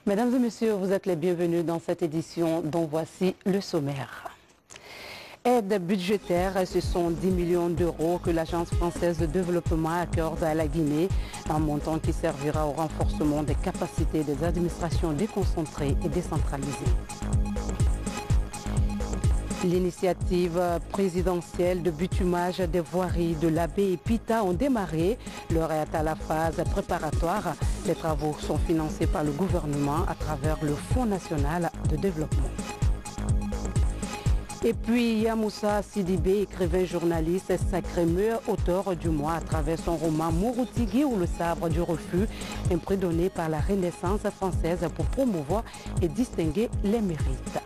Mesdames et messieurs, vous êtes les bienvenus dans cette édition dont voici le sommaire. Aide budgétaire, ce sont 10 millions d'euros que l'Agence française de développement accorde à la Guinée, un montant qui servira au renforcement des capacités des administrations déconcentrées et décentralisées. L'initiative présidentielle de bitumage des voiries de la baie Pita ont démarré. L'heure est à la phase préparatoire. Les travaux sont financés par le gouvernement à travers le Fonds national de développement. Et puis Yamoussa Sidibé, écrivain journaliste, est sacré meilleur auteur du mois à travers son roman Mouroutigui ou le sabre du refus, un prix donné par la Renaissance française pour promouvoir et distinguer les mérites.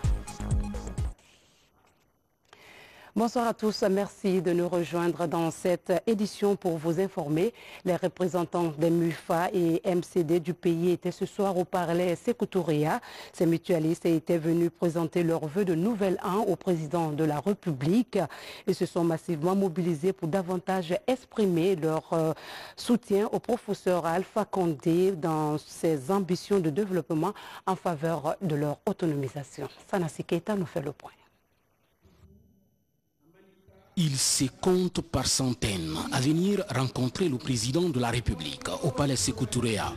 Bonsoir à tous, merci de nous rejoindre dans cette édition pour vous informer. Les représentants des MUFA et MCD du pays étaient ce soir au Palais Sékou Touréa. Ces mutualistes étaient venus présenter leurs vœux de nouvel an au président de la République et se sont massivement mobilisés pour davantage exprimer leur soutien au professeur Alpha Condé dans ses ambitions de développement en faveur de leur autonomisation. Sanassi Keita nous fait le point. Ils se comptent par centaines à venir rencontrer le président de la République au Palais Sékou Touréa.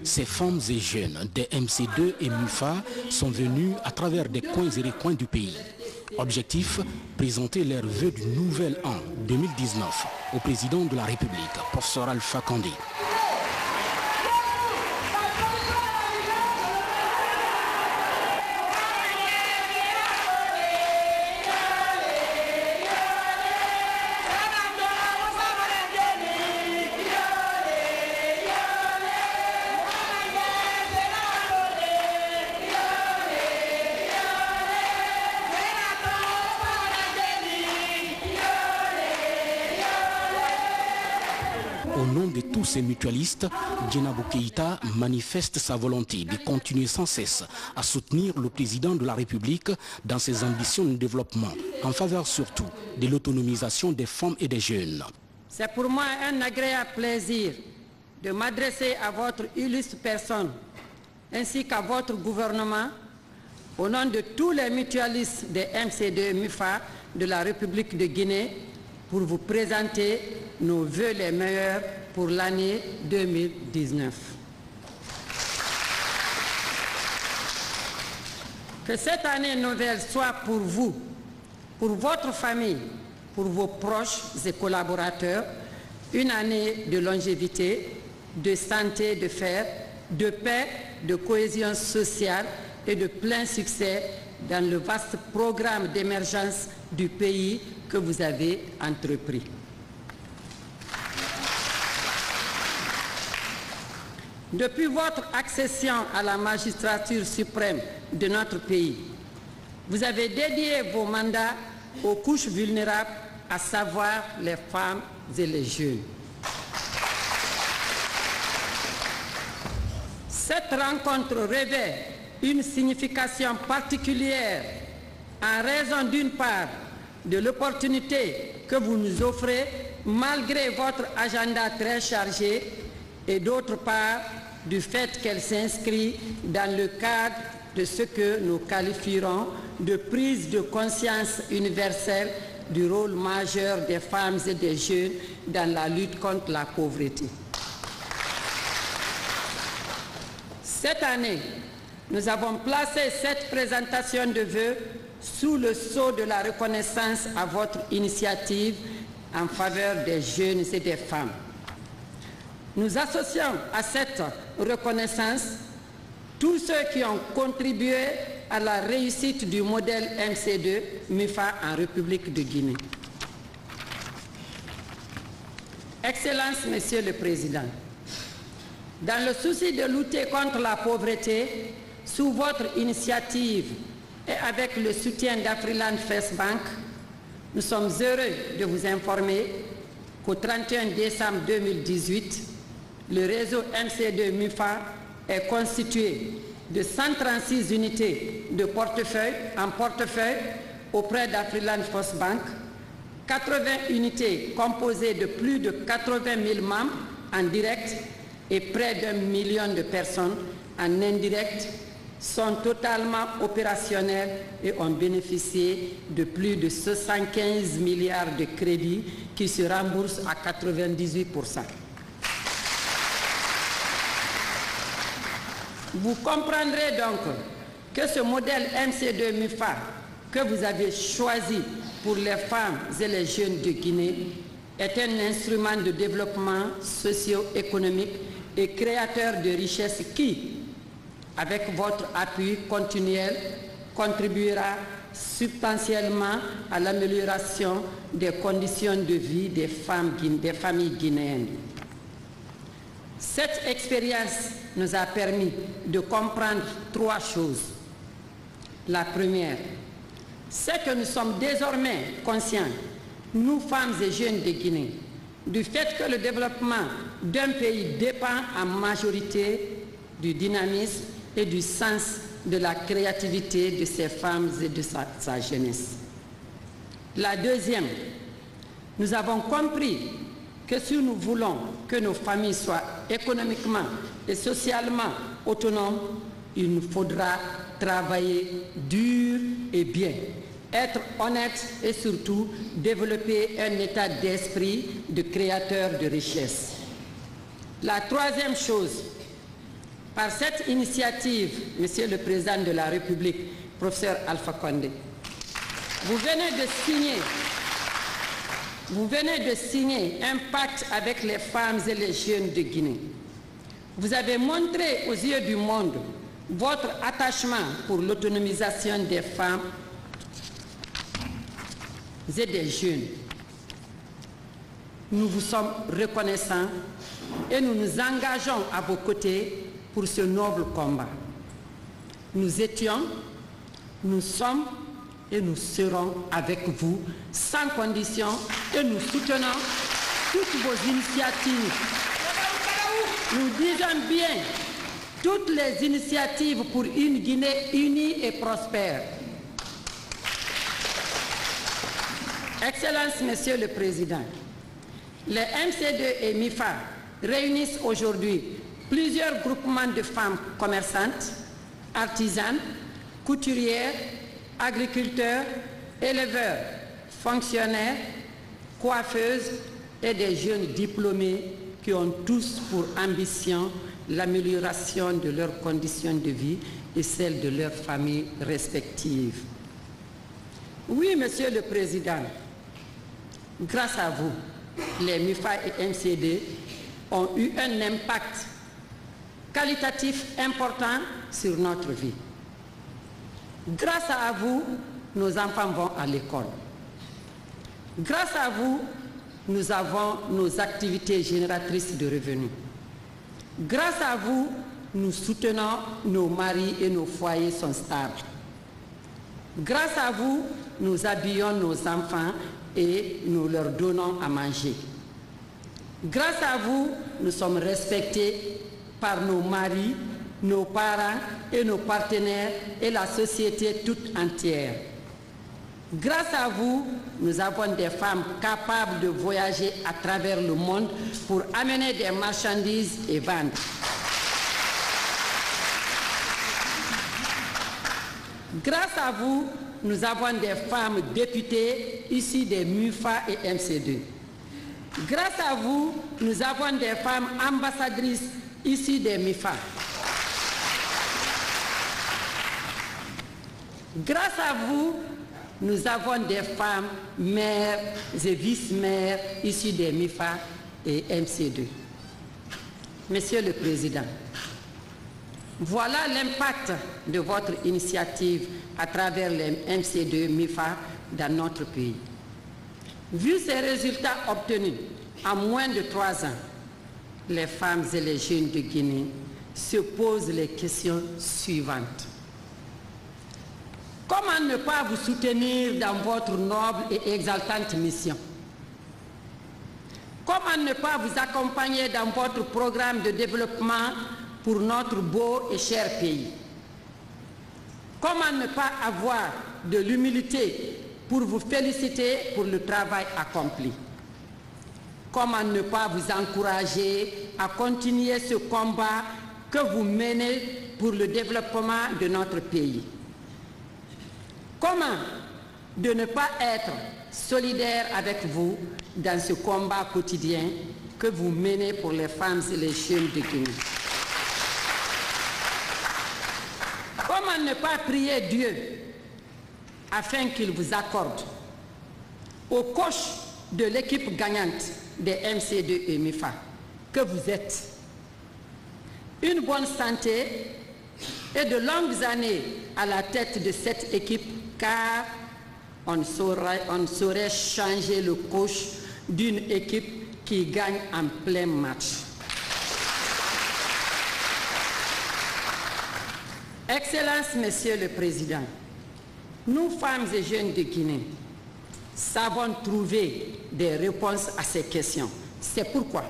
Ces femmes et jeunes des MC2 et MUFA sont venus à travers des coins et recoins du pays. Objectif, présenter leurs vœux du nouvel an 2019 au président de la République, professeur Alpha Condé. Au nom de tous ces mutualistes, Djenabou Keïta manifeste sa volonté de continuer sans cesse à soutenir le président de la République dans ses ambitions de développement, en faveur surtout de l'autonomisation des femmes et des jeunes. C'est pour moi un agréable plaisir de m'adresser à votre illustre personne ainsi qu'à votre gouvernement au nom de tous les mutualistes des MC2 MUFA de la République de Guinée pour vous présenter nos vœux les meilleurs pour l'année 2019. Que cette année nouvelle soit pour vous, pour votre famille, pour vos proches et collaborateurs, une année de longévité, de santé, de fer, de paix, de cohésion sociale et de plein succès dans le vaste programme d'émergence du pays que vous avez entrepris. Depuis votre accession à la magistrature suprême de notre pays, vous avez dédié vos mandats aux couches vulnérables, à savoir les femmes et les jeunes. Cette rencontre revêt une signification particulière en raison d'une part de l'opportunité que vous nous offrez malgré votre agenda très chargé et d'autre part du fait qu'elle s'inscrit dans le cadre de ce que nous qualifierons de prise de conscience universelle du rôle majeur des femmes et des jeunes dans la lutte contre la pauvreté. Cette année, nous avons placé cette présentation de vœux sous le sceau de la reconnaissance à votre initiative en faveur des jeunes et des femmes. Nous associons à cette reconnaissance tous ceux qui ont contribué à la réussite du modèle MC2 MUFA en République de Guinée. Excellences, Monsieur le Président, dans le souci de lutter contre la pauvreté, sous votre initiative et avec le soutien d'Afriland First Bank, nous sommes heureux de vous informer qu'au 31 décembre 2018, le réseau MC2 MUFA est constitué de 136 unités de portefeuille en portefeuille auprès d'Afriland First Bank, 80 unités composées de plus de 80 000 membres en direct et près d'1 million de personnes en indirect sont totalement opérationnels et ont bénéficié de plus de 75 milliards de crédits qui se remboursent à 98%. Vous comprendrez donc que ce modèle MC2 MUFA que vous avez choisi pour les femmes et les jeunes de Guinée est un instrument de développement socio-économique et créateur de richesses qui, avec votre appui continuel, contribuera substantiellement à l'amélioration des conditions de vie des familles guinéennes. Cette expérience nous a permis de comprendre 3 choses. La première, c'est que nous sommes désormais conscients, nous femmes et jeunes de Guinée, du fait que le développement d'un pays dépend en majorité du dynamisme et du sens de la créativité de ses femmes et de sa jeunesse. La deuxième, nous avons compris que si nous voulons que nos familles soient économiquement et socialement autonomes, il nous faudra travailler dur et bien, être honnête et surtout développer un état d'esprit de créateur de richesse. La troisième chose, par cette initiative, Monsieur le Président de la République, professeur Alpha Condé, vous venez de signer un pacte avec les femmes et les jeunes de Guinée. Vous avez montré aux yeux du monde votre attachement pour l'autonomisation des femmes et des jeunes. Nous vous sommes reconnaissants et nous nous engageons à vos côtés pour ce noble combat. Nous étions, nous sommes et nous serons avec vous sans condition et nous soutenons toutes vos initiatives. Nous disons bien toutes les initiatives pour une Guinée unie et prospère. Excellences, Monsieur le Président, les MC2 et MIFA réunissent aujourd'hui plusieurs groupements de femmes commerçantes, artisanes, couturières, agriculteurs, éleveurs, fonctionnaires, coiffeuses et des jeunes diplômés qui ont tous pour ambition l'amélioration de leurs conditions de vie et celles de leurs familles respectives. Oui, Monsieur le Président, grâce à vous, les MIFA et MCD ont eu un impact qualitatif important sur notre vie. Grâce à vous, nos enfants vont à l'école. Grâce à vous, nous avons nos activités génératrices de revenus. Grâce à vous, nous soutenons nos maris et nos foyers sont stables. Grâce à vous, nous habillons nos enfants et nous leur donnons à manger. Grâce à vous, nous sommes respectés par nos maris, nos parents et nos partenaires et la société toute entière. Grâce à vous, nous avons des femmes capables de voyager à travers le monde pour amener des marchandises et vendre. Grâce à vous, nous avons des femmes députées issues des MUFA et MC2. Grâce à vous, nous avons des femmes ambassadrices issues des MIFA. Grâce à vous, nous avons des femmes mères et vice-mères issues des MIFA et MC2. Monsieur le Président, voilà l'impact de votre initiative à travers les MC2 MIFA dans notre pays. Vu ces résultats obtenus en moins de 3 ans, les femmes et les jeunes de Guinée se posent les questions suivantes. Comment ne pas vous soutenir dans votre noble et exaltante mission? Comment ne pas vous accompagner dans votre programme de développement pour notre beau et cher pays? Comment ne pas avoir de l'humilité pour vous féliciter pour le travail accompli? Comment ne pas vous encourager à continuer ce combat que vous menez pour le développement de notre pays? Comment de ne pas être solidaire avec vous dans ce combat quotidien que vous menez pour les femmes et les jeunes de Guinée? Comment ne pas prier Dieu afin qu'il vous accorde au coach de l'équipe gagnante des MC2 et MIFA que vous êtes une bonne santé et de longues années à la tête de cette équipe, car on ne saurait changer le coach d'une équipe qui gagne en plein match. Excellences, Monsieur le Président, nous, femmes et jeunes de Guinée, savons trouver des réponses à ces questions. C'est pourquoi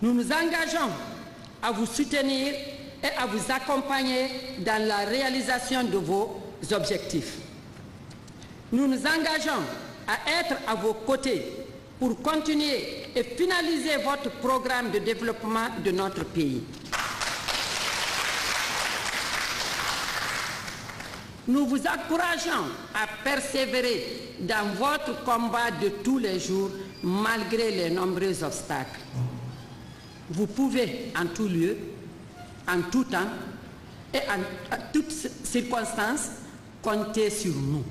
nous nous engageons à vous soutenir et à vous accompagner dans la réalisation de vos objectifs. Nous nous engageons à être à vos côtés pour continuer et finaliser votre programme de développement de notre pays. Nous vous encourageons à persévérer dans votre combat de tous les jours, malgré les nombreux obstacles. Vous pouvez, en tout lieu, en tout temps et en toutes circonstances, compter sur nous,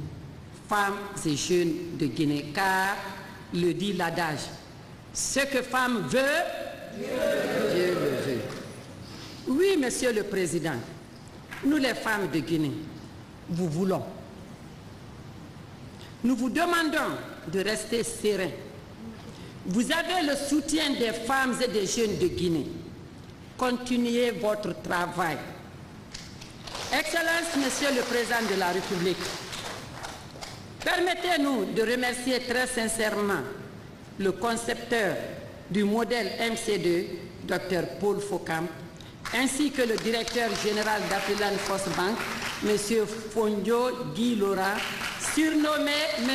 femmes et jeunes de Guinée, car, le dit l'adage, ce que femme veut, Dieu le veut. Oui, Monsieur le Président, nous les femmes de Guinée, vous voulons. Nous vous demandons de rester sereins. Vous avez le soutien des femmes et des jeunes de Guinée. Continuez votre travail. Excellence, Monsieur le Président de la République, permettez-nous de remercier très sincèrement le concepteur du modèle MC2, Dr Paul Fokam, ainsi que le directeur général d'Afriland First Bank, M. Fondio Guy Laura, surnommé M.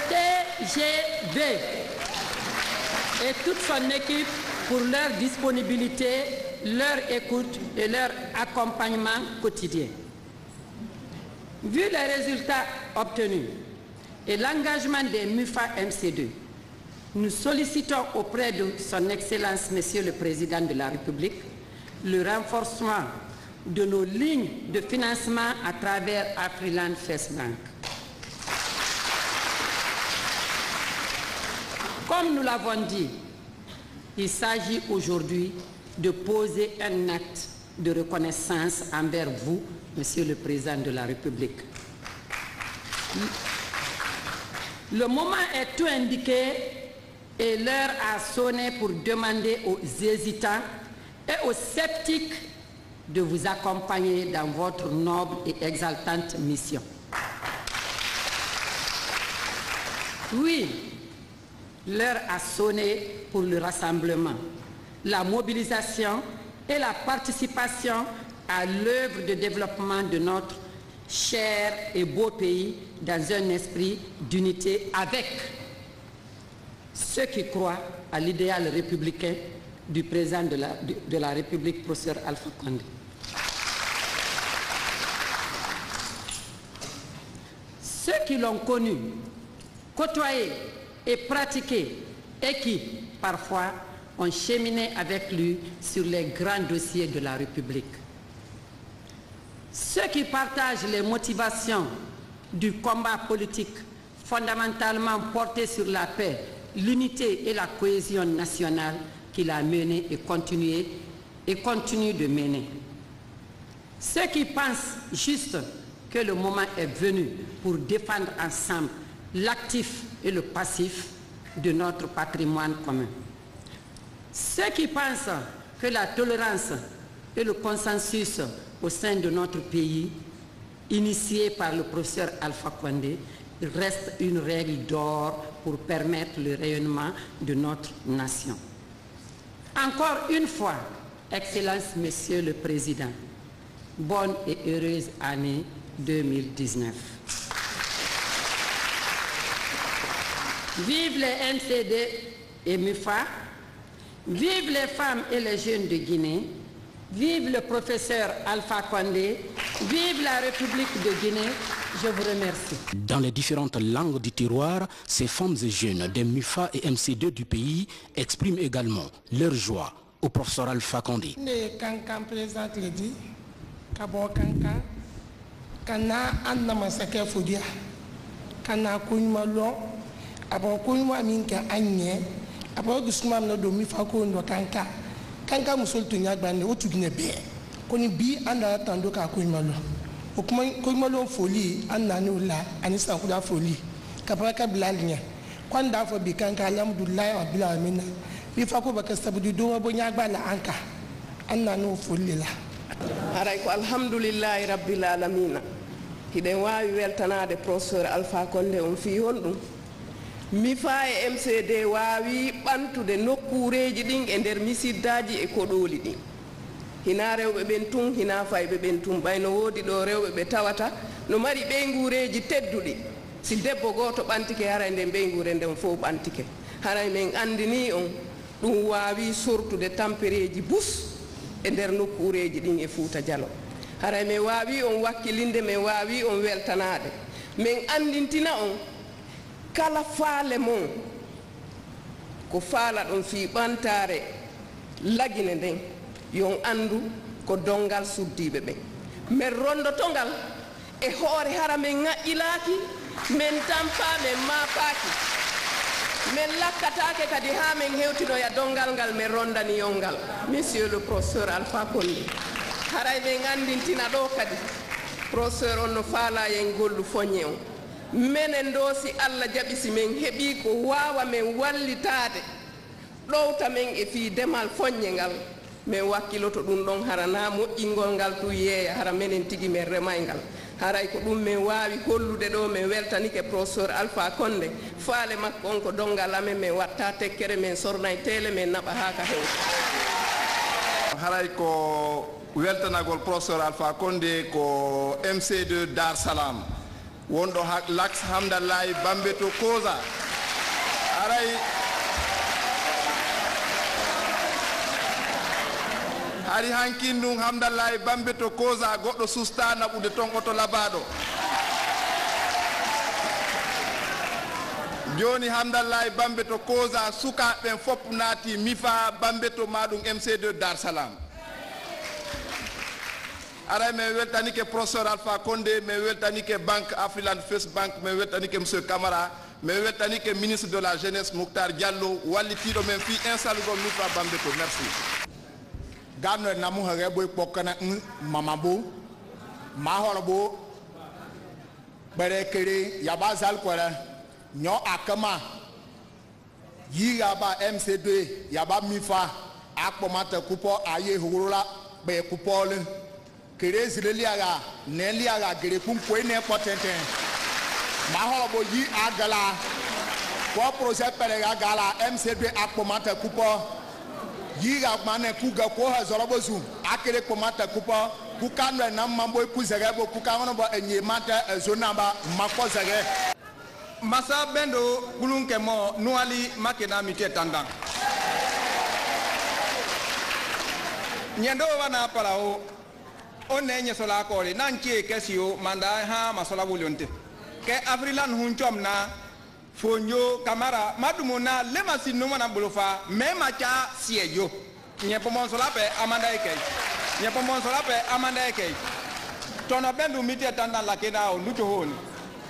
TGV, et toute son équipe pour leur disponibilité, leur écoute et leur accompagnement quotidien. Vu les résultats obtenus et l'engagement des MUFA MC2, nous sollicitons auprès de son Excellence, Monsieur le Président de la République, le renforcement de nos lignes de financement à travers Afriland First Bank. Comme nous l'avons dit, il s'agit aujourd'hui de poser un acte de reconnaissance envers vous, Monsieur le Président de la République. Le moment est tout indiqué et l'heure a sonné pour demander aux hésitants et aux sceptiques de vous accompagner dans votre noble et exaltante mission. Oui, l'heure a sonné pour le rassemblement, la mobilisation et la participation à l'œuvre de développement de notre cher et beau pays dans un esprit d'unité avec ceux qui croient à l'idéal républicain du président de la République, professeur Alpha Condé. Ceux qui l'ont connu, côtoyé et pratiqué et qui, parfois, ont cheminé avec lui sur les grands dossiers de la République. Ceux qui partagent les motivations du combat politique fondamentalement porté sur la paix, l'unité et la cohésion nationale qu'il a mené et continue de mener. Ceux qui pensent juste que le moment est venu pour défendre ensemble l'actif et le passif de notre patrimoine commun. Ceux qui pensent que la tolérance et le consensus au sein de notre pays, initié par le professeur Alpha Condé, reste une règle d'or pour permettre le rayonnement de notre nation. Encore une fois, Excellences, Monsieur le Président, bonne et heureuse année 2019. Vive les MCD et MUFA, vive les femmes et les jeunes de Guinée, vive le professeur Alpha Condé, vive la République de Guinée. Je vous remercie. Dans les différentes langues du terroir, ces femmes et jeunes des MUFA et MC2 du pays expriment également leur joie au professeur Alpha Condé. Kankan présente le dit, Kabo Kankan, Kana Anna Masaka Foudia, Kana Kouimalon, Abo Kouima Minka Agne, Abo Gusman no Domifa Kondo Kanka, Kanka Musul Tunyagban, Otugine Be, Koni Bi Anda Tandoka Kouimalo. Kouimalo Folie, Anna Nula, Anissa Kuda Folie, Kapraka Blalinia, Kwanda for Bikanka Lamdulai or Bilamina. Bifako bakastabu du duma bonyagba la anka anna no fulila aray ko alhamdulillahi rabbil alamin hiden wawi weltanade professeur Alpha Condé on fi hondum MIFA e MCD wawi bantude nokkureji din e der misiddaji e kodoli din hina rewbe ben tun hina faybe ben tun bayno wodi do rewbe be tawata no mari beygureji teddudi si debbo goto bantike harande beygure ndem fo bantike haray men andini on ɗum wawi sortude tampereji bus e nder nokkureji ɗin e Fouta Dialo haray min wawi on wakkilinde min wawi on weltanade min andintina on kala faale mon ko faala ɗon fi ɓantare lagine nden yon andu ko dongal suddiɓe ɓen min rondotongal e hoore hara min ŋaƴƴilaki min tampa min mapaki men lakkatake kadi ha men hewtinoya dongal ngal men rondani yongal monsieur le professeur Alpha Condé haray men andintina ɗo kadi professeur on no faala yen gollu foñe on menen ɗo si Allah jaɓisi men heeɓi ko wawa men wallitade ɗowta men e fi demal foñe ngal men wakkiloto ɗum ɗon harana moƴƴingol ngal tu yeeya hara menen tigi men remay ngal haray ko ɗum men wawi hollude ɗo men weltanike professeur Alpha Condé faale makko on ko dongal amen men watta tekkere men sornay tele men naɓa ha ka hewta haray ko weltanagol professeur Alpha Condé ko MC2 Dar Salam wonɗo l'axe Hamdallahi Bambeto Kosa haray hari hankin ɗum Hamdallahi Bambeto Kosa goɗɗo susta naɓude ton oto labaɗo joni Hamdallahi Bambeto Kosa sukaɓen fopp naati MIFA Bambeto maɗum MC2 Dar Salam aray min weltanike professeur Alpha Condé min weltanike banque Afriland First Bank min weltanike monsieur Camara min weltanike ministre de la jeunesse Mouktar Diallo wallitiɗo men fi installugo MIFA Bambeto merci Garno namu hare boy pokana mamabo mahorbo bare kere yaba zal kwara nyo akama yaba MC2 yaba MIFA akpomata kupo aye hurula be kupole kere zileliaga neliaga gere kumpo ne potenten mahorbo yi agala ko projet perega gala MC2 akpomata kupo yiga mane kuga ko ha zorobozu akere ko mata kupa kukano na mambo kuzere bo kukano bo enye mata zonamba mako zere masa bendo bulunke mo nuali makena mite tandang nyendo wana parao onenye sola kore nanche kesio manda ha masola bulonte ke afrilan hunchom na fonyo kamara madumona lema sinuma na bolofa mema cha siejo nyepomon solape amanda ekei nyepomon solape amanda ekei tono bendu miti tanda la kena o nucho honi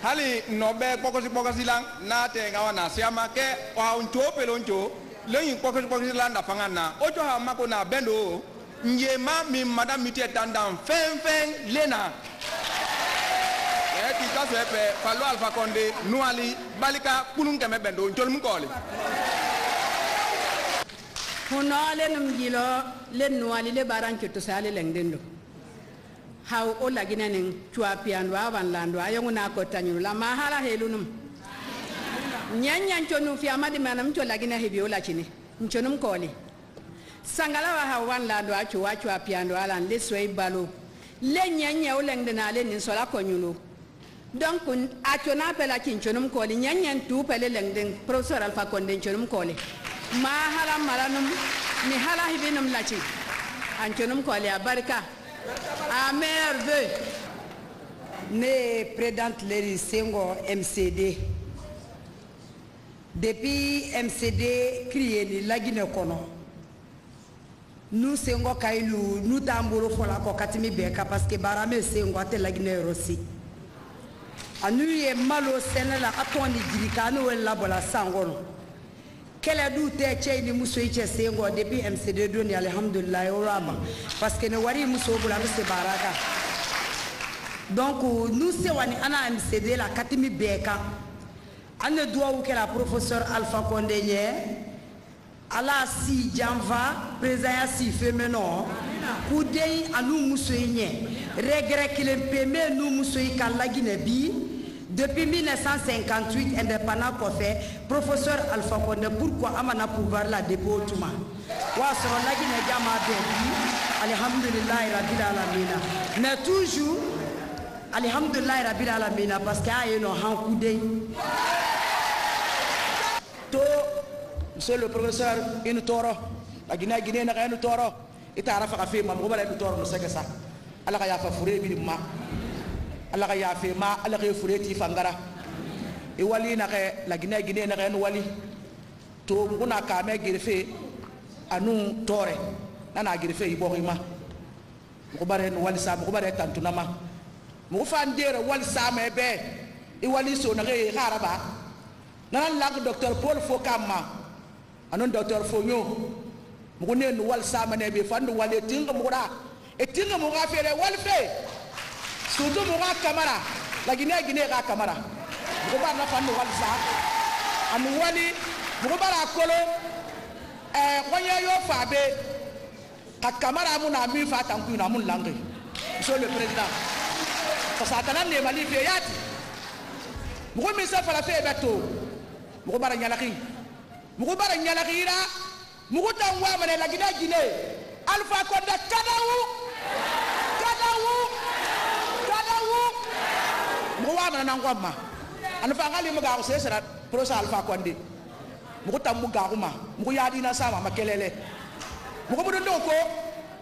hali nobe pokosi lang na te ngawa na siama ke wa uncho peloncho leyin pokosi lang na fangana ocho ha mako na bendo nyema mi madam miti tanda fen lena ti ka sepe Fallou Alpha Condé nuali balika punun keme bendo njol mun kole hono le num jilo le nuali le baran ke to sale lengdendo haw o lagina nen chua piando avan lando ayongu na ko tanyu la mahala helunum nyanya nchonu fi amadi manam cho lagina hebi o la chini nchonum koli sangala wa hawan lando achu chua piando alan le soy balo le nyanya o lengde na le nin sola konyulo donc achu na pela chinchonum koli nyanya tu pele lengden professeur Alpha Condé nchonum koli mahala malanum ni hala hibinum lachi anchonum koli abarika à merveille. Né présidente Léry Senghor MCD. Depuis MCD créé ni lagine kono. Nous Senghor kailu nous tambolo fola ko katimi beka parce que barame Senghor te lagine rosi. Anu ye malo senela atoni dirika no la bola sangono. Kele du te che ni muso iche Senghor depuis MCD doni alhamdulillah orama parce que ne wari muso bula se baraka. Donc nous se wani ana MCD la katimi beka ane doa ou que la professeur Alpha Condé nye ala si janva président si femeno kudei anu muso nye regret qu'il peme nous muso kalagine bi. Depuis 1958, indépendant qu'on fait, professeur Alpha Condé, pourquoi amana pouvoir la dépôt tout le monde? Alhamdulillah Rabbil Alamina. Mais toujours, Alhamdulillah Rabbil Alamina, parce qu'il y a un hankoudé. Monsieur le professeur, il nous toro. La Guinée n'a rien de toro. Et t'as fait fait, ma mobile est toro, nous savons ça. Allah a fait fourrer, évidemment. Allah ya fe ma Allah ya fureti fangara e wali na ke la Guinée na ken wali to nguna ka me girfe anu tore nana girfe ibo ima ko bare no wali sa ko bare tantuna ma mo fa ndere wali sa me be e wali so na ke haraba nan la docteur Paul Fokama anon docteur Fonyo mo ne no wali sa me ne be fandu wali tinga mo da e tinga mo ga fere wali fe surtout mon camarade, la Guinée a camarade. Vous pouvez pas faire ça. Anou wali, vous pouvez pas colo. Voyez yo fabe. Kat camarade mon ami fa tanku na mon langue. Monsieur le président. Ça t'en ne mali feyati. Vous pouvez ça faire la fête beto. Vous pouvez pas nyalaki. Vous pouvez pas nyalaki là. Vous pouvez t'envoyer mané la Guinée. Alpha Condé kadaou. Mwana na ngwama anafanga limu ga ko sesera prosa Alpha Condé muko tammu ga kuma muko yadi na sama makelele muko mudo ndoko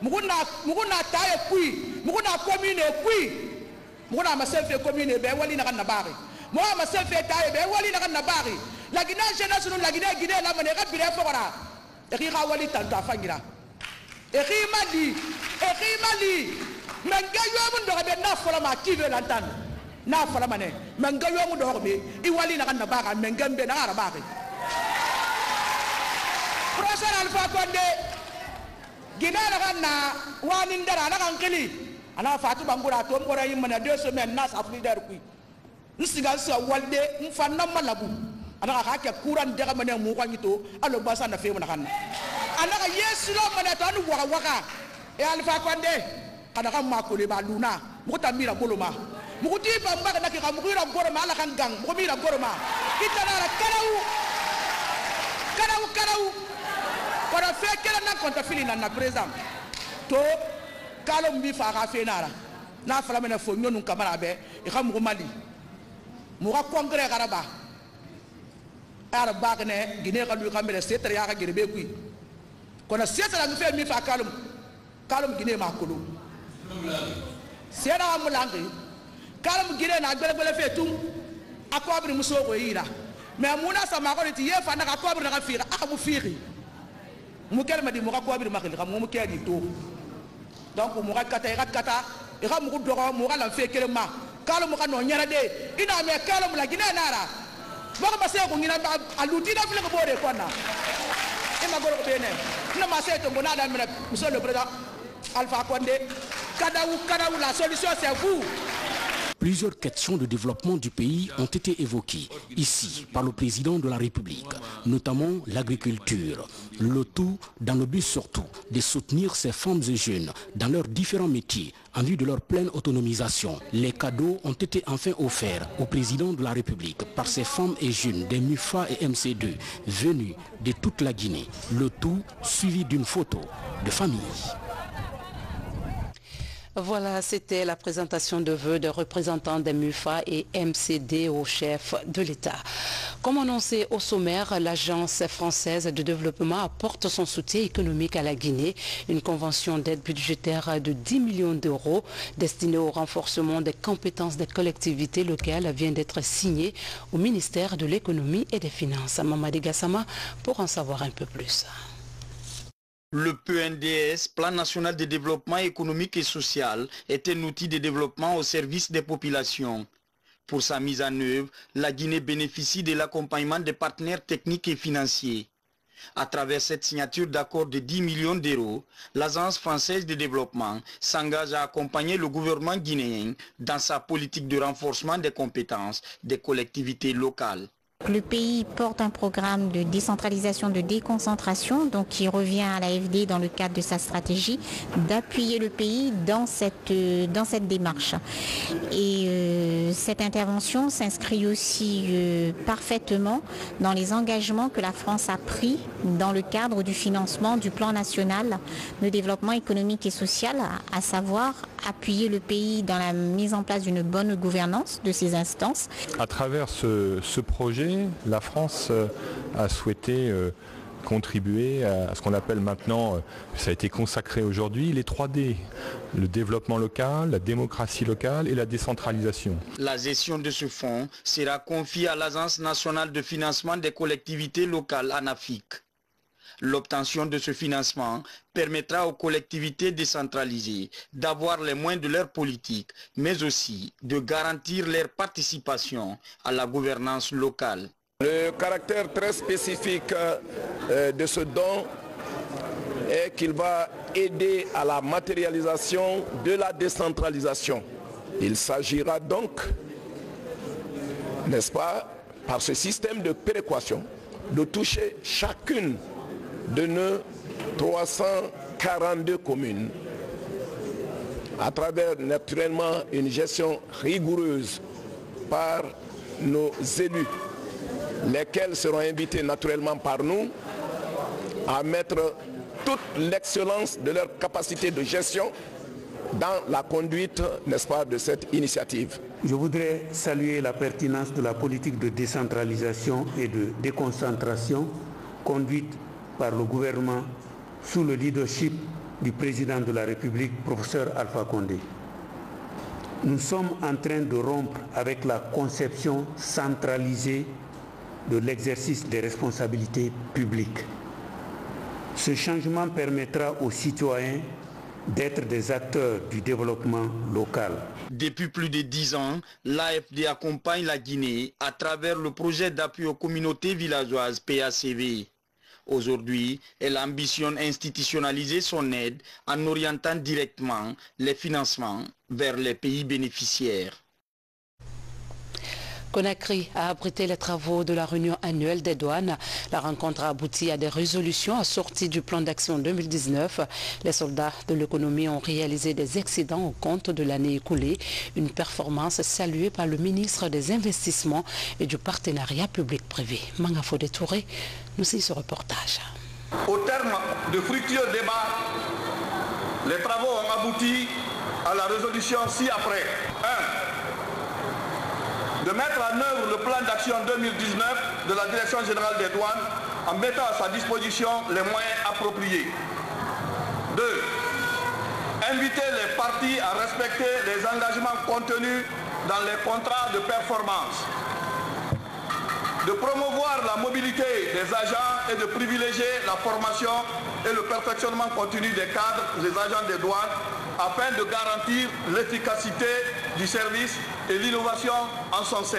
muko na taye kui muko na commune kui muko na maselfe commune be wali na kana bari mo ma selfe taye be wali na kana bari la Guinée jeunesse la Guinée la mane ga bire fora e ki ga wali tanta fangira e ki mali menga yo mun do be na fola ma qui veut l'entendre na fala mané menga yo mu do be I wali na kana baka mengambe na arabaki professeur Alpha Condé Guinée na kana wani ndara na kan kili ana fatu bangura to ngora yimana 2 semaines na sa leader ku nsiga sa walde mfanna malabu ana ka ka kuran de mané mu ko nyito alo basa na fe mu na kana ana ka yesu lo mané to anu waka e Alpha Condé kana ka makole ba luna mu ta mira boloma mukuti bamba na ka mukira goroma ala kan gang mukumira goroma kitana karau para fe kala na konta fili na président to kalo mbi fa ka fe na fala mena fo nyonu kamara be e xam ko mali mu ka congrès garaba araba ne Guinée ka lu kamere setre ya ka gerbe ku kona setre la fe mi fa kalum Guinée ma kulu sera amulangi kalam Guinée na gbele fe tum akwabri muso ko yira mais muna sama ko ti yefa na akwabri na fira akamu firi mu kelma di mu akwabri makili kam mu kedi to donc mu kata e kam mu do mu kala fe kelma kalam mu kano nyara de ina me kalam la Guinée nara bako ba se ko ngina ba aluti da file ko bore ko na e ma goro ko bene na ma se to ngona da mena monsieur le président Alpha Condé kadau la solution c'est vous. Plusieurs questions de développement du pays ont été évoquées ici par le président de la République, notamment l'agriculture. Le tout dans le but surtout de soutenir ces femmes et jeunes dans leurs différents métiers en vue de leur pleine autonomisation. Les cadeaux ont été enfin offerts au président de la République par ces femmes et jeunes des MUFA et MC2 venus de toute la Guinée. Le tout suivi d'une photo de famille. Voilà, c'était la présentation de vœux de représentants des MUFA et MCD au chef de l'État. Comme annoncé au sommaire, l'Agence française de développement apporte son soutien économique à la Guinée. Une convention d'aide budgétaire de 10 millions d'euros destinée au renforcement des compétences des collectivités locales vient d'être signée au ministère de l'Économie et des Finances. Mamadi Gassama pour en savoir un peu plus. Le PNDS, Plan national de développement économique et social, est un outil de développement au service des populations. Pour sa mise en œuvre, la Guinée bénéficie de l'accompagnement des partenaires techniques et financiers. À travers cette signature d'accord de 10 millions d'euros, l'Agence française de développement s'engage à accompagner le gouvernement guinéen dans sa politique de renforcement des compétences des collectivités locales. Le pays porte un programme de décentralisation, de déconcentration, donc qui revient à l'AFD dans le cadre de sa stratégie d'appuyer le pays dans cette démarche. Et cette intervention s'inscrit aussi parfaitement dans les engagements que la France a pris dans le cadre du financement du plan national de développement économique et social, à savoir appuyer le pays dans la mise en place d'une bonne gouvernance de ces instances. À travers ce projet, la France a souhaité contribuer à ce qu'on appelle maintenant, ça a été consacré aujourd'hui, les 3D, le développement local, la démocratie locale et la décentralisation. La gestion de ce fonds sera confiée à l'Agence nationale de financement des collectivités locales ANAFIC. L'obtention de ce financement permettra aux collectivités décentralisées d'avoir les moyens de leur politique, mais aussi de garantir leur participation à la gouvernance locale. Le caractère très spécifique de ce don est qu'il va aider à la matérialisation de la décentralisation. Il s'agira donc, n'est-ce pas, par ce système de péréquation, de toucher chacune de nos 342 communes à travers naturellement une gestion rigoureuse par nos élus, lesquels seront invités naturellement par nous à mettre toute l'excellence de leur capacité de gestion dans la conduite, n'est-ce pas, de cette initiative. Je voudrais saluer la pertinence de la politique de décentralisation et de déconcentration conduite par le gouvernement sous le leadership du président de la République, professeur Alpha Condé. Nous sommes en train de rompre avec la conception centralisée de l'exercice des responsabilités publiques. Ce changement permettra aux citoyens d'être des acteurs du développement local. Depuis plus de 10 ans, l'AFD accompagne la Guinée à travers le projet d'appui aux communautés villageoises PACV. Aujourd'hui, elle ambitionne institutionnaliser son aide en orientant directement les financements vers les pays bénéficiaires. Conakry a abrité les travaux de la réunion annuelle des douanes. La rencontre a abouti à des résolutions assorties du plan d'action 2019. Les soldats de l'économie ont réalisé des excédents au compte de l'année écoulée. Une performance saluée par le ministre des Investissements et du Partenariat public-privé. Mangafodé Touré nous suit ce reportage. Au terme de fructueux débats, les travaux ont abouti à la résolution ci-après. 1. De mettre en œuvre le plan d'action 2019 de la Direction générale des douanes en mettant à sa disposition les moyens appropriés. 2. Inviter les parties à respecter les engagements contenus dans les contrats de performance. De promouvoir la mobilité des agents et de privilégier la formation et le perfectionnement continu des cadres des agents des douanes afin de garantir l'efficacité du service et l'innovation en son sein.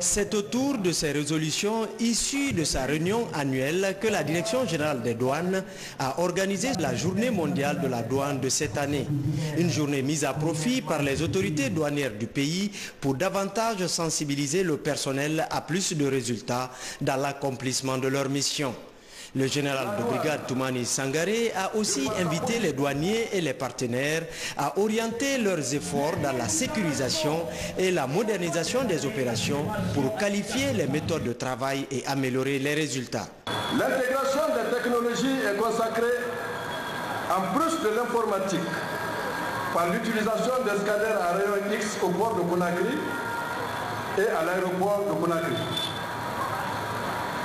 C'est autour de ces résolutions issues de sa réunion annuelle que la Direction générale des douanes a organisé la journée mondiale de la douane de cette année. Une journée mise à profit par les autorités douanières du pays pour davantage sensibiliser le personnel à plus de résultats dans l'accomplissement de leur mission. Le général de brigade Toumani Sangaré a aussi invité les douaniers et les partenaires à orienter leurs efforts dans la sécurisation et la modernisation des opérations pour qualifier les méthodes de travail et améliorer les résultats. L'intégration des technologies est consacrée, en plus de l'informatique, par l'utilisation des scanners à rayon X au port de Conakry et à l'aéroport de Conakry.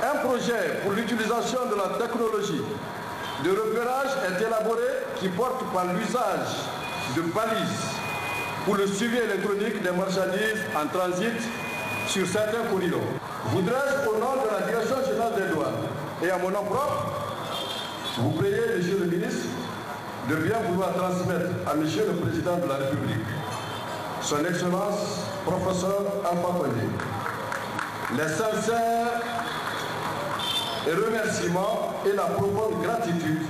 Un projet pour l'utilisation de la technologie de repérage est élaboré qui porte par l'usage de balises pour le suivi électronique des marchandises en transit sur certains corridors. Je voudrais, au nom de la Direction générale des douanes et à mon nom propre, vous prier, Monsieur le ministre, de bien vouloir transmettre à Monsieur le Président de la République, Son Excellence, Professeur Alpha Condé, les sincères et remerciements et la profonde gratitude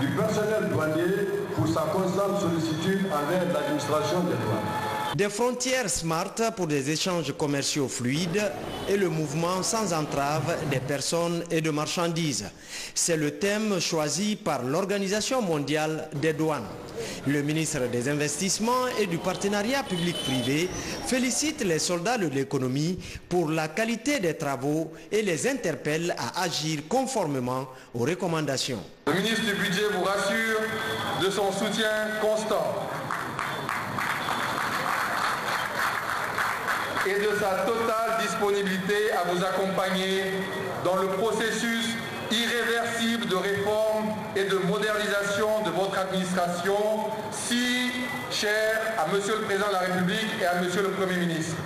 du personnel douanier pour sa constante sollicitude envers l'administration des douanes. Des frontières smart pour des échanges commerciaux fluides et le mouvement sans entrave des personnes et de marchandises. C'est le thème choisi par l'Organisation mondiale des douanes. Le ministre des Investissements et du Partenariat public-privé félicite les soldats de l'économie pour la qualité des travaux et les interpelle à agir conformément aux recommandations. Le ministre du Budget vous rassure de son soutien constant et de sa totale disponibilité à vous accompagner dans le processus irréversible de réforme et de modernisation de votre administration, si cher à Monsieur le Président de la République et à Monsieur le Premier ministre.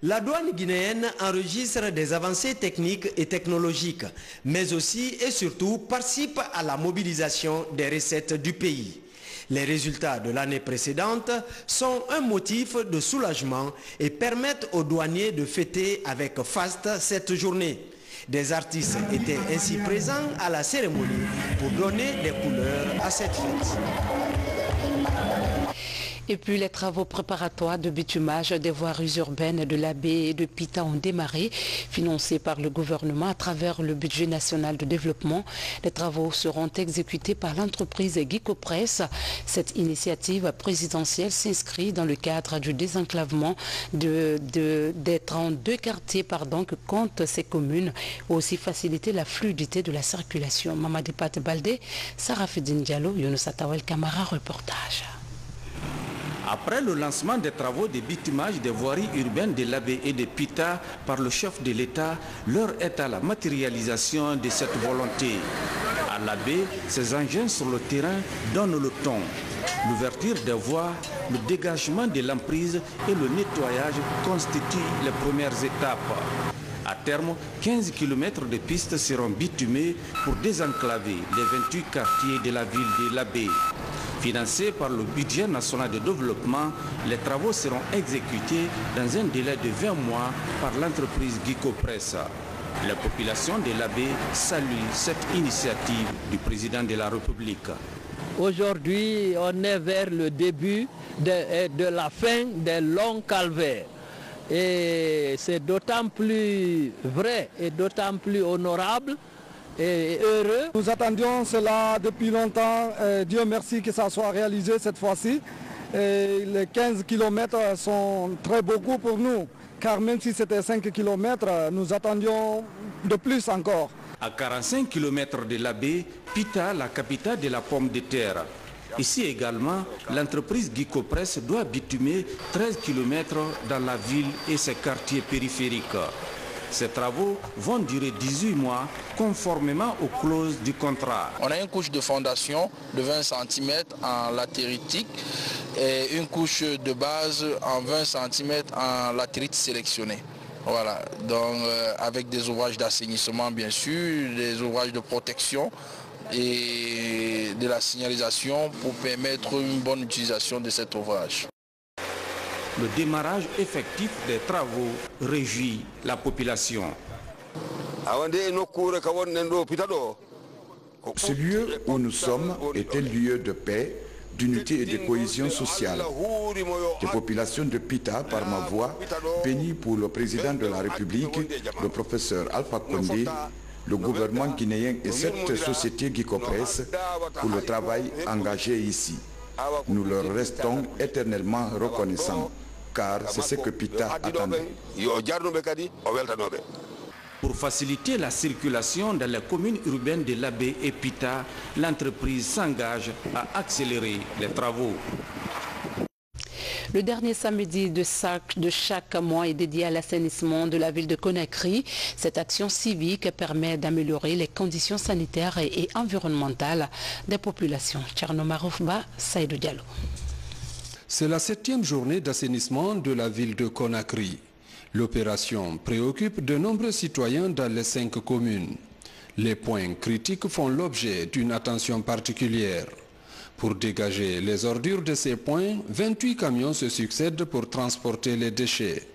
La douane guinéenne enregistre des avancées techniques et technologiques, mais aussi et surtout participe à la mobilisation des recettes du pays. Les résultats de l'année précédente sont un motif de soulagement et permettent aux douaniers de fêter avec faste cette journée. Des artistes étaient ainsi présents à la cérémonie pour donner des couleurs à cette fête. Et puis les travaux préparatoires de bitumage des voiries urbaines de la baie et de Pita ont démarré, financés par le gouvernement à travers le budget national de développement. Les travaux seront exécutés par l'entreprise Guicopress. Cette initiative présidentielle s'inscrit dans le cadre du désenclavement des 32 quartiers que comptent ces communes, aussi faciliter la fluidité de la circulation. Mamadi Pat Baldé, Sarah Fedine Diallo, Younous Atawel Camara, reportage. Après le lancement des travaux de bitumage des voiries urbaines de l'Abbé et de Pita par le chef de l'État, l'heure est à la matérialisation de cette volonté. À l'Abbé, ces engins sur le terrain donnent le ton. L'ouverture des voies, le dégagement de l'emprise et le nettoyage constituent les premières étapes. À terme, 15 km de pistes seront bitumées pour désenclaver les 28 quartiers de la ville de l'Abbé. Financés par le budget national de développement, les travaux seront exécutés dans un délai de 20 mois par l'entreprise Guicopress. La population de l'Abbé salue cette initiative du président de la République. Aujourd'hui, on est vers le début de la fin des longs calvaires. Et c'est d'autant plus vrai et d'autant plus honorable et heureux. Nous attendions cela depuis longtemps. Dieu merci que ça soit réalisé cette fois-ci. Les 15 km sont très beaucoup pour nous, car même si c'était 5 km, nous attendions de plus encore. À 45 km de l'Abbé, Pita, la capitale de la pomme de terre. Ici également, l'entreprise Guicopress doit bitumer 13 km dans la ville et ses quartiers périphériques. Ces travaux vont durer 18 mois conformément aux clauses du contrat. On a une couche de fondation de 20 cm en latéritique et une couche de base en 20 cm en latérite sélectionnée. Voilà, donc avec des ouvrages d'assainissement bien sûr, des ouvrages de protection et de la signalisation pour permettre une bonne utilisation de cet ouvrage. le démarrage effectif des travaux réjouit la population. Ce lieu où nous sommes est un lieu de paix, d'unité et de cohésion sociale. Les populations de Pita, par ma voix, bénis pour le président de la République, le professeur Alpha Condé, le gouvernement guinéen et cette société Guicopresse pour le travail engagé ici. Nous leur restons éternellement reconnaissants, car c'est ce que Pita attendait. Pour faciliter la circulation dans les communes urbaines de Labé et Pita, l'entreprise s'engage à accélérer les travaux. Le dernier samedi de chaque mois est dédié à l'assainissement de la ville de Conakry. Cette action civique permet d'améliorer les conditions sanitaires et environnementales des populations. Tcherno Maroufba, Saïdou Diallo. C'est la 7e journée d'assainissement de la ville de Conakry. L'opération préoccupe de nombreux citoyens dans les 5 communes. Les points critiques font l'objet d'une attention particulière. Pour dégager les ordures de ces points, 28 camions se succèdent pour transporter les déchets.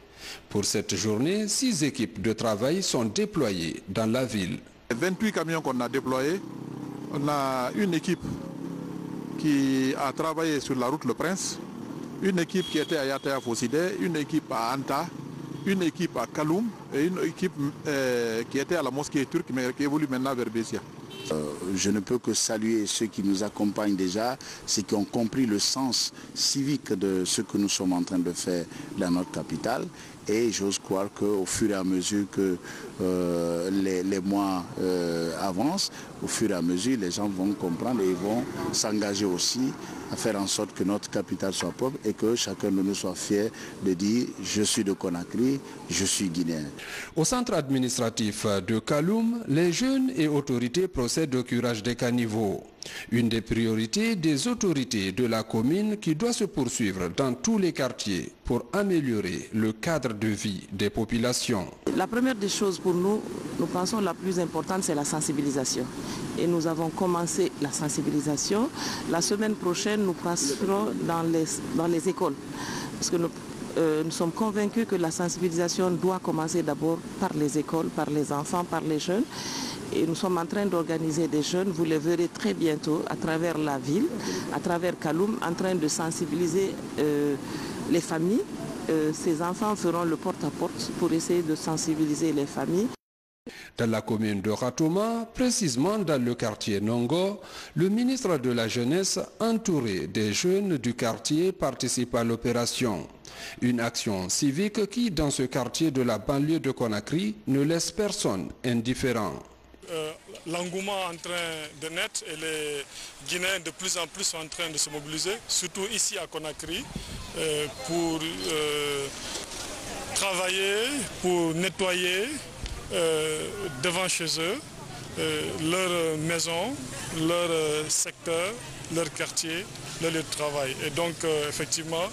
Pour cette journée, 6 équipes de travail sont déployées dans la ville. 28 camions qu'on a déployés, on a une équipe qui a travaillé sur la route Le Prince, une équipe qui était à Yatea Fossidé, une équipe à Anta, une équipe à Kaloum et une équipe qui était à la mosquée turque mais qui évolue maintenant vers Bessia. Je ne peux que saluer ceux qui nous accompagnent déjà, ceux qui ont compris le sens civique de ce que nous sommes en train de faire dans notre capitale. Et j'ose croire qu'au fur et à mesure que les mois avancent, au fur et à mesure, les gens vont comprendre et vont s'engager aussi à faire en sorte que notre capitale soit propre et que chacun de nous soit fier de dire « je suis de Conakry, je suis guinéen ». Au centre administratif de Kaloum, les jeunes et autorités procèdent au curage des caniveaux. Une des priorités des autorités de la commune qui doit se poursuivre dans tous les quartiers pour améliorer le cadre de vie des populations. La première des choses pour nous, nous pensons la plus importante, c'est la sensibilisation. Et nous avons commencé la sensibilisation. La semaine prochaine, nous passerons dans les écoles. Parce que nous sommes convaincus que la sensibilisation doit commencer d'abord par les écoles, par les enfants, par les jeunes. Et nous sommes en train d'organiser des jeunes, vous les verrez très bientôt, à travers la ville, à travers Kaloum, en train de sensibiliser les familles. Ces enfants feront le porte-à-porte pour essayer de sensibiliser les familles. Dans la commune de Ratoma, précisément dans le quartier Nongo, le ministre de la Jeunesse, entouré des jeunes du quartier, participe à l'opération. Une action civique qui, dans ce quartier de la banlieue de Conakry, ne laisse personne indifférent. L'engouement en train de naître et les Guinéens de plus en plus sont en train de se mobiliser, surtout ici à Conakry, pour travailler, pour nettoyer devant chez eux leur maison, leur secteur, leur quartier, leur lieu de travail. Et donc effectivement,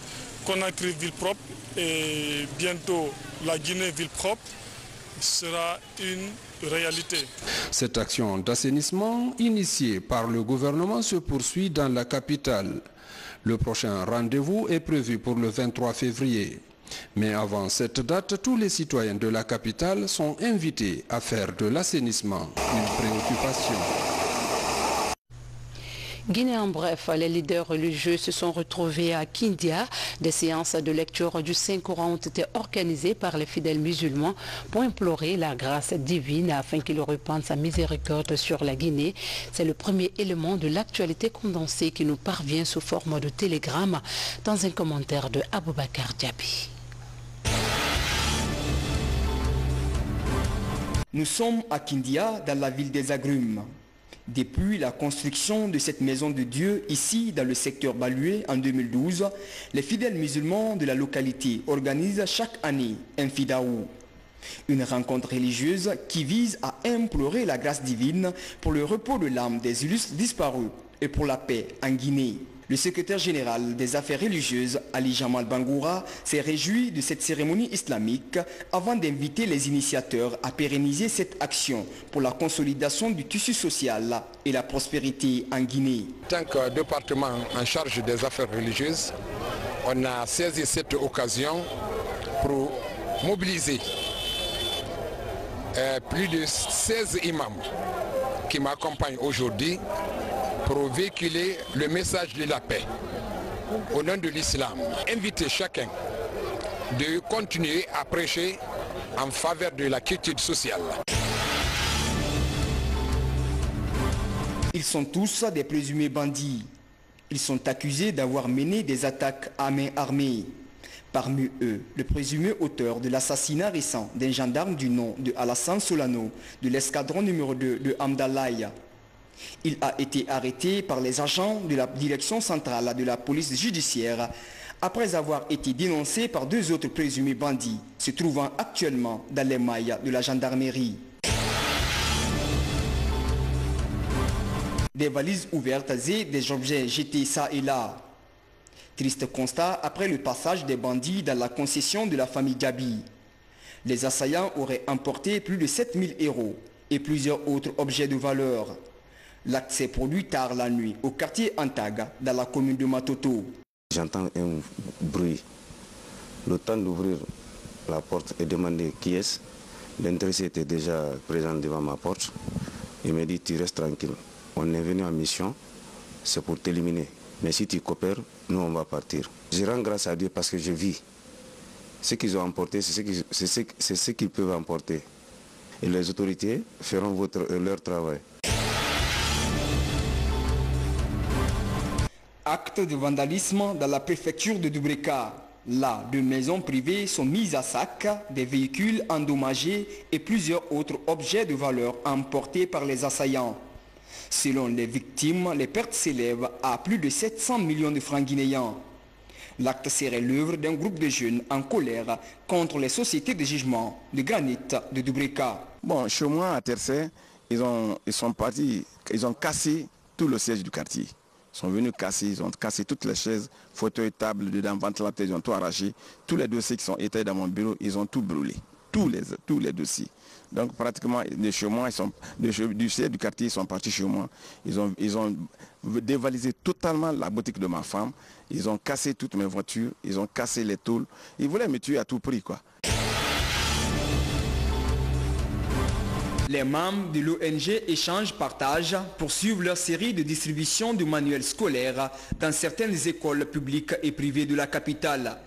Conakry ville propre et bientôt la Guinée ville propre sera une réalité. Cette action d'assainissement initiée par le gouvernement se poursuit dans la capitale. Le prochain rendez-vous est prévu pour le 23 février. Mais avant cette date, tous les citoyens de la capitale sont invités à faire de l'assainissement une préoccupation. Guinée en bref, les leaders religieux se sont retrouvés à Kindia. Des séances de lecture du Saint-Coran ont été organisées par les fidèles musulmans pour implorer la grâce divine afin qu'il repense sa miséricorde sur la Guinée. C'est le premier élément de l'actualité condensée qui nous parvient sous forme de télégramme dans un commentaire de Aboubakar Diaby. Nous sommes à Kindia, dans la ville des Agrumes. Depuis la construction de cette maison de Dieu ici dans le secteur Balué en 2012, les fidèles musulmans de la localité organisent chaque année un fidaou, une rencontre religieuse qui vise à implorer la grâce divine pour le repos de l'âme des illustres disparus et pour la paix en Guinée. Le secrétaire général des affaires religieuses, Ali Jamal Bangoura, s'est réjoui de cette cérémonie islamique avant d'inviter les initiateurs à pérenniser cette action pour la consolidation du tissu social et la prospérité en Guinée. En tant que département en charge des affaires religieuses, on a saisi cette occasion pour mobiliser plus de 16 imams qui m'accompagnent aujourd'hui pour véhiculer le message de la paix au nom de l'islam. Inviter chacun de continuer à prêcher en faveur de la quiétude sociale. Ils sont tous des présumés bandits. Ils sont accusés d'avoir mené des attaques à main armée. Parmi eux, le présumé auteur de l'assassinat récent d'un gendarme du nom de Alassane Solano de l'escadron numéro 2 de Hamdallah. Il a été arrêté par les agents de la direction centrale de la police judiciaire après avoir été dénoncé par 2 autres présumés bandits se trouvant actuellement dans les mailles de la gendarmerie. Des valises ouvertes et des objets jetés ça et là. Triste constat après le passage des bandits dans la concession de la famille Diaby. Les assaillants auraient emporté plus de 7 000 € et plusieurs autres objets de valeur. L'acte s'est produit tard la nuit au quartier Antag, dans la commune de Matoto. J'entends un bruit. Le temps d'ouvrir la porte et demander qui est-ce. L'intéressé était déjà présent devant ma porte. Il m'a dit tu restes tranquille. On est venu en mission, c'est pour t'éliminer. Mais si tu coopères, nous on va partir. Je rends grâce à Dieu parce que je vis. Ce qu'ils ont emporté, c'est ce qu'ils peuvent emporter. Et les autorités feront leur travail. Acte de vandalisme dans la préfecture de Dubreka. Là, 2 maisons privées sont mises à sac, des véhicules endommagés et plusieurs autres objets de valeur emportés par les assaillants. Selon les victimes, les pertes s'élèvent à plus de 700 millions de francs guinéens. L'acte serait l'œuvre d'un groupe de jeunes en colère contre les sociétés de jugement de granit de Dubreka. Bon, chez moi à Tercet, ils sont partis, ils ont cassé tout le siège du quartier. Ils sont venus casser, ils ont cassé toutes les chaises, fauteuils, tables, dedans, ventilateurs, ils ont tout arraché. Tous les dossiers qui sont étaient dans mon bureau, ils ont tout brûlé. Tous les dossiers. Donc pratiquement de chez moi, du siège du quartier, ils sont partis chez moi. Ils ont dévalisé totalement la boutique de ma femme. Ils ont cassé toutes mes voitures, ils ont cassé les tôles. Ils voulaient me tuer à tout prix, quoi. Les membres de l'ONG Échange Partage poursuivent leur série de distribution de manuels scolaires dans certaines écoles publiques et privées de la capitale.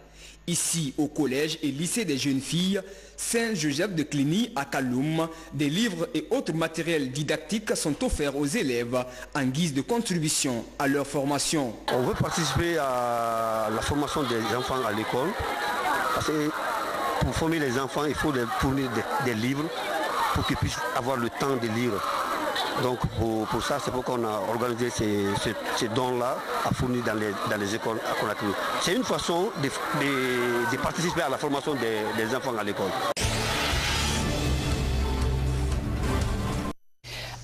Ici, au collège et lycée des jeunes filles, Saint-Joseph de Cluny à Kaloum, des livres et autres matériels didactiques sont offerts aux élèves en guise de contribution à leur formation. On veut participer à la formation des enfants à l'école, parce que pour former les enfants, il faut leur fournir des livres pour qu'ils puissent avoir le temps de lire. Donc pour ça, c'est pourquoi on a organisé ces dons-là à fournir dans les écoles à Conakry. C'est une façon de participer à la formation des enfants à l'école.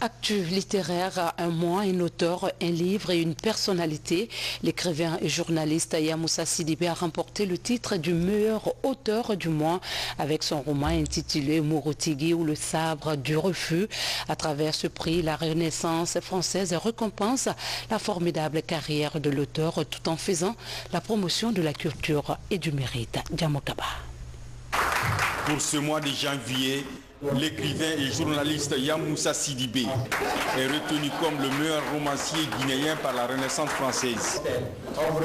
Actu littéraire, un mois, un auteur, un livre et une personnalité. L'écrivain et journaliste Yamoussa Sidibé a remporté le titre du meilleur auteur du mois avec son roman intitulé Mouroutigui ou le sabre du refus. À travers ce prix, la Renaissance française récompense la formidable carrière de l'auteur tout en faisant la promotion de la culture et du mérite. Djamokaba. Pour ce mois de janvier, l'écrivain et journaliste Yamoussa Sidibé est retenu comme le meilleur romancier guinéen par la Renaissance française.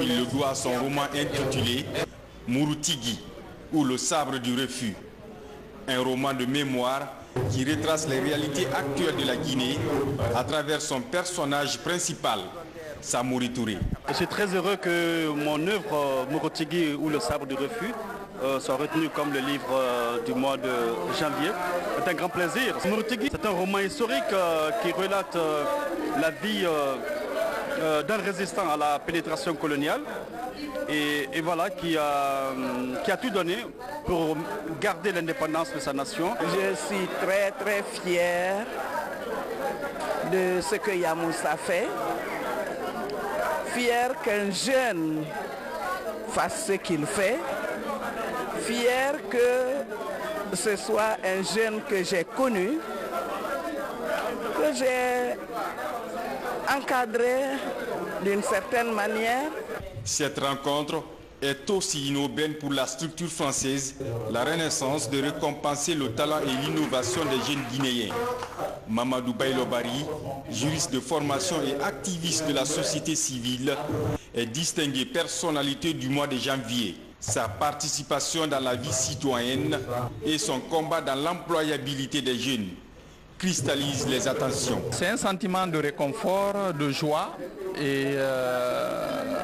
Il le doit à son roman intitulé Mouroutigui ou le sabre du refus, un roman de mémoire qui retrace les réalités actuelles de la Guinée à travers son personnage principal, Samori Touré. Je suis très heureux que mon œuvre Mouroutigui ou le sabre du refus soit retenu comme le livre du mois de janvier. C'est un grand plaisir. Mouroutigui, c'est un roman historique qui relate la vie d'un résistant à la pénétration coloniale et voilà, qui a tout donné pour garder l'indépendance de sa nation. Je suis très très fier de ce que Yamoussa fait. Fier qu'un jeune fasse ce qu'il fait. Fier que ce soit un jeune que j'ai connu, que j'ai encadré d'une certaine manière. Cette rencontre est aussi une aubaine pour la structure française, la Renaissance, de récompenser le talent et l'innovation des jeunes Guinéens. Mamadou Baylobari, juriste de formation et activiste de la société civile, est distingué personnalité du mois de janvier. Sa participation dans la vie citoyenne et son combat dans l'employabilité des jeunes cristallise les attentions. C'est un sentiment de réconfort, de joie,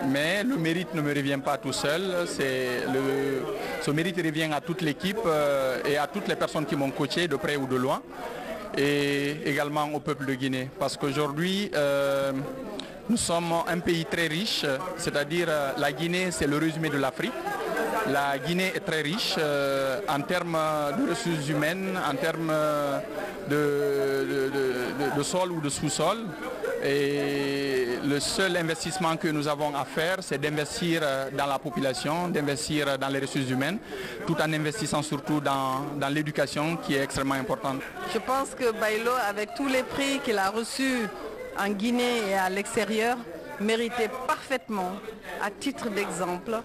mais le mérite ne me revient pas tout seul. Ce mérite revient à toute l'équipe et à toutes les personnes qui m'ont coaché de près ou de loin, et également au peuple de Guinée. Parce qu'aujourd'hui, nous sommes un pays très riche, c'est-à-dire la Guinée, c'est le résumé de l'Afrique. La Guinée est très riche en termes de ressources humaines, en termes de sol ou de sous-sol. Et le seul investissement que nous avons à faire, c'est d'investir dans la population, d'investir dans les ressources humaines, tout en investissant surtout dans l'éducation qui est extrêmement importante. Je pense que Baylo, avec tous les prix qu'il a reçus en Guinée et à l'extérieur, méritait parfaitement, à titre d'exemple,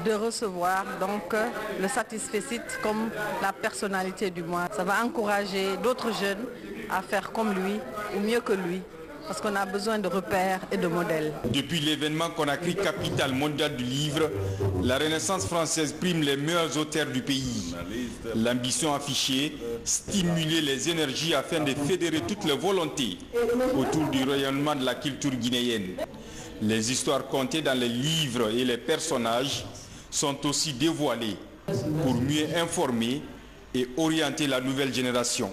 de recevoir donc le Satisfecit comme la personnalité du mois. Ça va encourager d'autres jeunes à faire comme lui ou mieux que lui, parce qu'on a besoin de repères et de modèles. Depuis l'événement Conakry, capitale mondiale du livre, la Renaissance française prime les meilleurs auteurs du pays. L'ambition affichée, stimuler les énergies afin de fédérer toutes les volontés autour du rayonnement de la culture guinéenne. Les histoires contées dans les livres et les personnages sont aussi dévoilées pour mieux informer et orienter la nouvelle génération.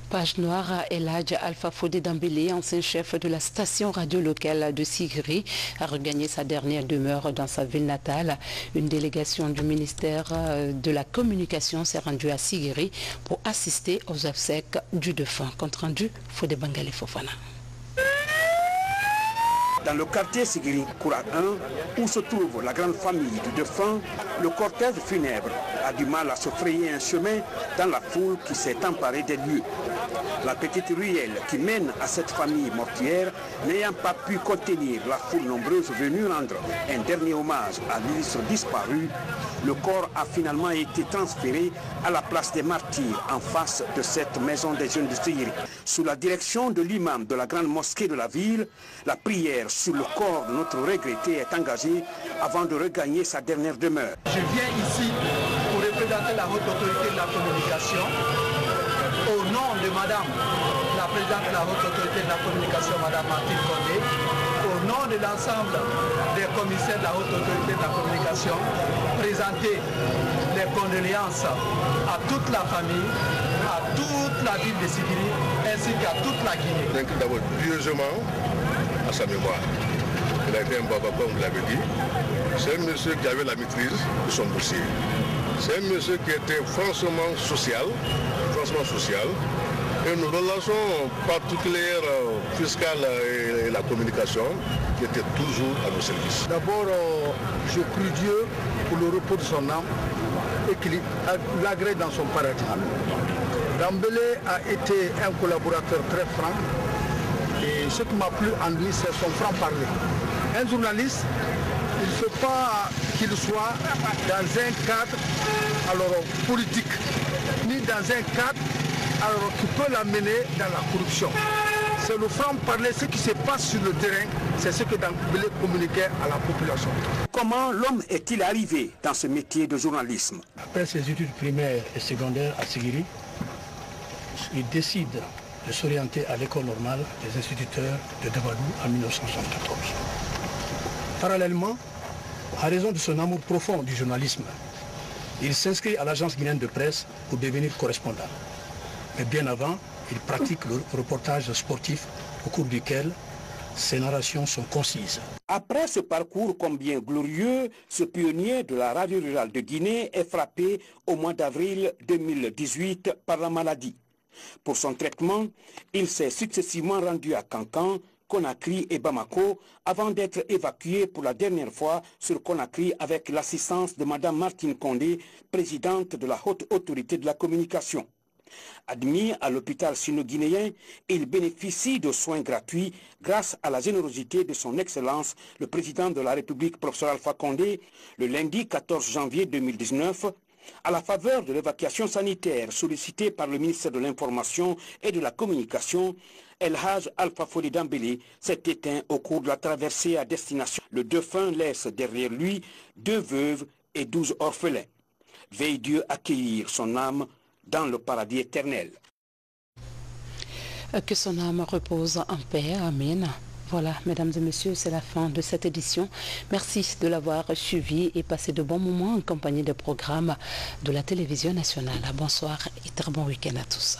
Page noire, Eladj Alpha Fodé Dambélé, ancien chef de la station radio locale de Sigiri, a regagné sa dernière demeure dans sa ville natale. Une délégation du ministère de la Communication s'est rendue à Sigiri pour assister aux obsèques du défunt. Compte rendu, Fodé Bangalé Fofana. Dans le quartier Sigiri, Koura 1, où se trouve la grande famille du défunt, le cortège funèbre a du mal à se frayer un chemin dans la foule qui s'est emparée des lieux. La petite ruelle qui mène à cette famille mortuaire n'ayant pas pu contenir la foule nombreuse venue rendre un dernier hommage à l'illustre disparu, le corps a finalement été transféré à la place des martyrs en face de cette maison des jeunes de Sigiri. Sous la direction de l'imam de la grande mosquée de la ville, la prière sur le corps de notre regretté est engagée avant de regagner sa dernière demeure. Je viens ici pour représenter la haute autorité de la communication au nom de Madame la présidente de la haute autorité de la communication, Madame Martine Condé, au nom de l'ensemble des commissaires de la haute autorité de la communication, présenter les condoléances à toute la famille, à toute la ville de Sigiri, ainsi qu'à toute la Guinée. Donc d'abord, pieusement à sa mémoire. Il a été un baba, comme vous l'avez dit. C'est un monsieur qui avait la maîtrise de son dossier. C'est un monsieur qui était franchement social, et nos relations particulières, fiscales et la communication qui étaient toujours à nos services. D'abord, je prie Dieu pour le repos de son âme et qu'il l'agrée dans son paradis. Dambélé a été un collaborateur très franc et ce qui m'a plu en lui, c'est son franc-parler. Un journaliste, il ne faut pas qu'il soit dans un cadre politique, ni dans un cadre qui peut l'amener dans la corruption. C'est le franc-parler, ce qui se passe sur le terrain, c'est ce que Dambélé communiquait à la population. Comment l'homme est-il arrivé dans ce métier de journalisme? Après ses études primaires et secondaires à Sigiri, il décide de s'orienter à l'école normale des instituteurs de Dabadou en 1974. Parallèlement, à raison de son amour profond du journalisme, il s'inscrit à l'agence guinéenne de presse pour devenir correspondant. Mais bien avant, il pratique le reportage sportif au cours duquel ses narrations sont concises. Après ce parcours combien glorieux, ce pionnier de la radio rurale de Guinée est frappé au mois d'avril 2018 par la maladie. Pour son traitement, il s'est successivement rendu à Kankan, Conakry et Bamako avant d'être évacué pour la dernière fois sur Conakry avec l'assistance de Mme Martine Condé, présidente de la haute autorité de la communication. Admis à l'hôpital sino-guinéen, il bénéficie de soins gratuits grâce à la générosité de son Excellence, le président de la République, professeur Alpha Condé, le lundi 14 janvier 2019, à la faveur de l'évacuation sanitaire sollicitée par le ministère de l'Information et de la Communication. El Haj Alpha Foli Dambélé s'est éteint au cours de la traversée à destination. Le défunt laisse derrière lui 2 veuves et 12 orphelins. Veille Dieu accueillir son âme dans le paradis éternel. Que son âme repose en paix. Amen. Voilà, mesdames et messieurs, c'est la fin de cette édition. Merci de l'avoir suivi et passé de bons moments en compagnie des programmes de la télévision nationale. Bonsoir et très bon week-end à tous.